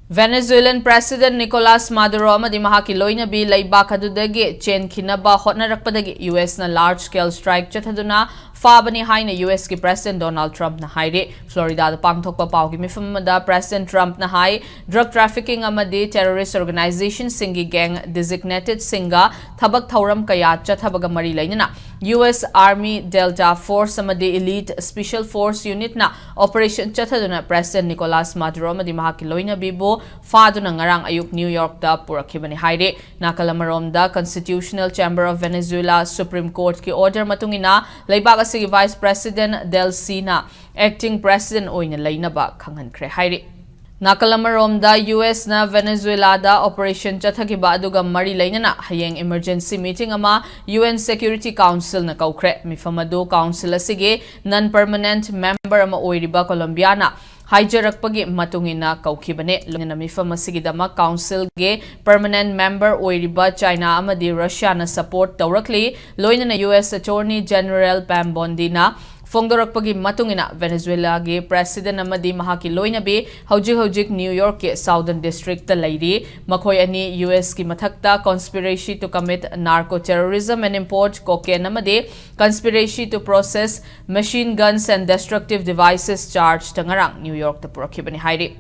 Venezuelan President Nicolas Maduro amadi mahaki loinabi laibak adudagi chen khinaba hotnarakpadagi US na large scale strike chathaduna fabani haina US ki President Donald Trump na haire Florida da pangthokpa pawgi mifamada President Trump na hai drug trafficking amadi terrorist organization singi gang designated singa thabak thauram kaya chathabaga mari lainana US Army Delta Force amadi Elite Special Force Unit na Operation chathaduna President Nicolas Maduro amadi mahaki loinabi bo Faduna ngarang ayuk New York da purakibani haide nakalamarom da Constitutional Chamber of Venezuela Supreme Court ki order matungina laibak asigi Vice President Delcina acting president oina lainaba khanghankre haide nakalamarom da US na Venezuela da operation chathagiba aduga mari lainana hayeng emergency meeting ama UN Security Council na kaukre mifamadu council asige non permanent member ama oiriba Colombiana Hijarakpagi matungina kaukibane lungina mifam asigidama council ge permanent member oiriba China amadi Russia na support tawrakli loinana US Attorney General Pam Bondina Fongdorakpagi matungina Venezuela ge president amadi mahaki loinabi hojik New York ke Southern District ta lairi makhoi ani US ki mathakta conspiracy to commit narco terrorism and import cocaine amadi conspiracy to process machine guns and destructive devices charge tangarang New York ta purakibani hairi